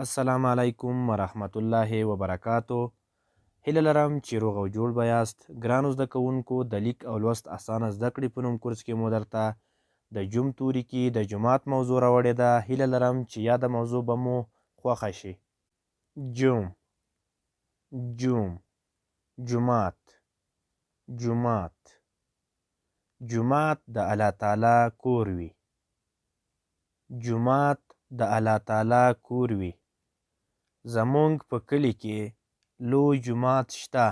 السلام علیکم ورحمت الله وبرکاتو. هیله لرم چې روغ او جوړ به یاست. ګرانو زده کوونکو، د لیک او لوست اسانه زده کړې په نوم کورس کې مو درته د جوم توري کې د جومات موضوع راوړې ده. هیله لرم چې یاده موضوع به مو خوښه شي. جوم، جوم، جومات، جومات. جومات د الله تعالی کور وي. جومات د الله تعالی کور وي. زمونږ په کلي کې لوی جومات شته.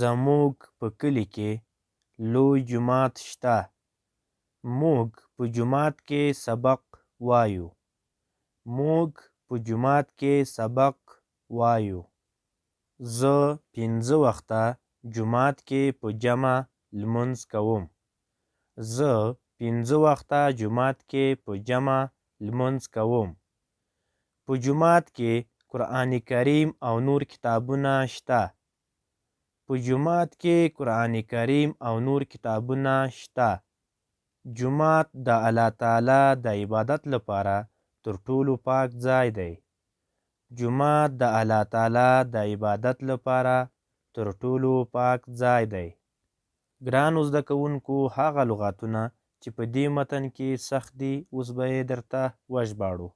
زموږ په کلي کې لوی جومات شته. موږ په جومات کې سبق وایو. موږ په جومات کې سبق وایو. زه 5 وخته جومات کې په جمع لمونځ کوم. زه 5 وخته جومات کې په جمع لمونځ کوم. په جومات کې قرآن کریم او نور کتابونه شته. په جومات کې قرآن کریم او نور کتابونه شته. جومات د الله تعالی د عبادت لپاره تر ټولو پاک ځای دی. جومات د الله تعالی د عبادت لپاره تر ټولو پاک ځای دی. ګرانو زده کوونکو، هغه لغاتونه چې په دې متن کې سخت دي اوس به یې درته وژباړو.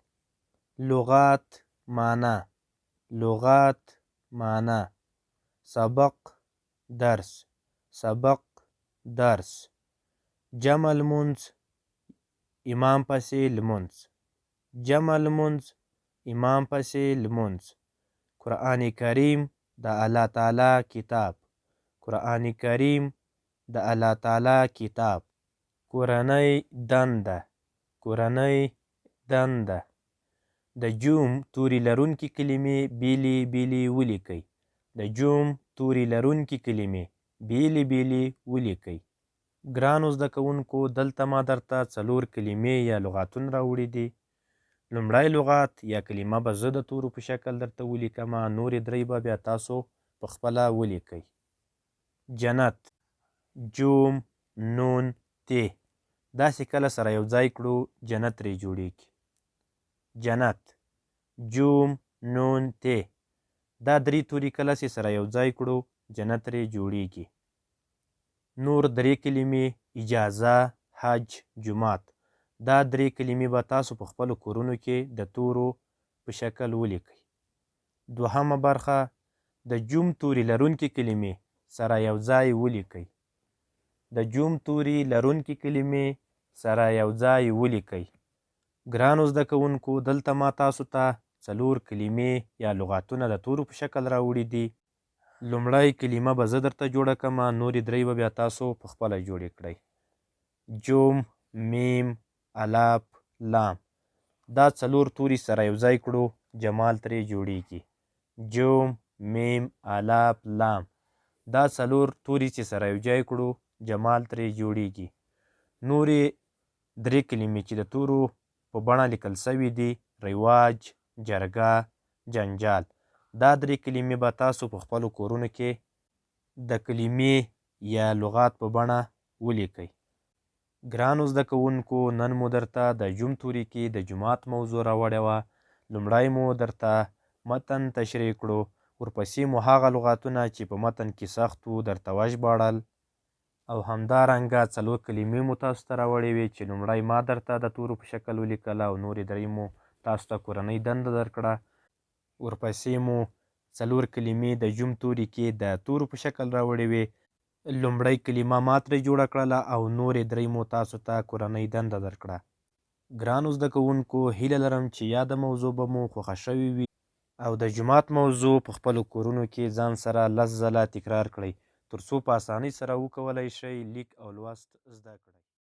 لغات، معنا. لغات، معنا. سبق، درس. سبق، درس. جمع لمونځ، امام پسې لمونځ. جمع لمونځ، امام پسې لمونځ. قرآن کریم د الله تعالی کتاب. قرآن کریم د الله تعالی کتاب. کورنۍ دنده. کورنۍ دنده. د جوم توري لرونکي کلمې بیلې بیلې ولیکئ. د جوم توري لرونکي کلمې بیلې بیلې ولیکئ. ګرانو زده کوونکو، دلته ما درته 4 کلمې یا لغاتونه راوړي دي. لومړی لغات یا کلمه به زه د تورو په شکل درته ولیکمه، نورې 3 به بیا تاسو په خپله ولیکئ. جنت، جوم، نون، ته. داسې کله سره یو ځای کړو جنت ترې جوړیږي. جنت، جوم، نون، ته. دا 3 توري کله چې سره یو ځای کړو جنت ترې جوړیږي. نور 3 کلمې: اجازه، حج، جومات. دا 3 کلمې به تاسو په خپلو کورونو کې د تورو په شکل ولیکئ. دوهمه برخه: د جوم توري لرونکي کلمې سره یو ځای ولیکئ. د جوم توري لرونکي کلمې سره یو ځای ولیکئ. ګرانو زده کوونکو، دلته ما تاسو ته 4 کلمې یا لغاتونه د تورو په شکل راوړي دي. لومړی کلمه به زه درته جوړه کړمه، نورې 3 به بیا تاسو په خپله جوړې کړئ. جوم، میم، الف، لام. دا 4 توري سره یو ځای کړو جمال ترې جوړیږي. جوم، میم، الف، لام. دا 4 توري چې سره یو ځای کړو جمال ترې جوړیږي. نورې 3 کلمې چې د تورو په بڼه لیکل سوي دي: رواج، جرګه، جنجال. دا 3 کلمې به تاسو په خپلو کورونو کې د کلمې یا لغات په بڼه ولیکئ. ګرانو زده کوونکو، نن مو درته د جوم توري کې د جومات موضوع راوړې وه. لومړی مو درته متن تشریح کړو، ورپسې مو هغه لغاتونه چې په متن کې سخت وو درته وژباړل، او همدارنګه 4 کلمې مو تاسو ته راوړې وې چې لومړی ما درته د تورو په شکل ولیکله او نورې 3 مو تاسو ته کورنۍ دنده درکړه. ورپسې مو 4 کلمې د جوم توري کې د تورو په شکل راوړې وې. لومړی کلمه ما ترې جوړه کړله او نورې 3 مو تاسو ته کورنۍ دنده درکړه. ګرانو زده کوونکو، هیله لرم چې یاده موضوع به مو خوښه شوې وي او د جومات موضوع په خپلو کورونو کې ځان سره 10 ځله تکرار کړئ، تر څو په اسانۍ سره وکولای شئ لیک او لوست زده کړئ.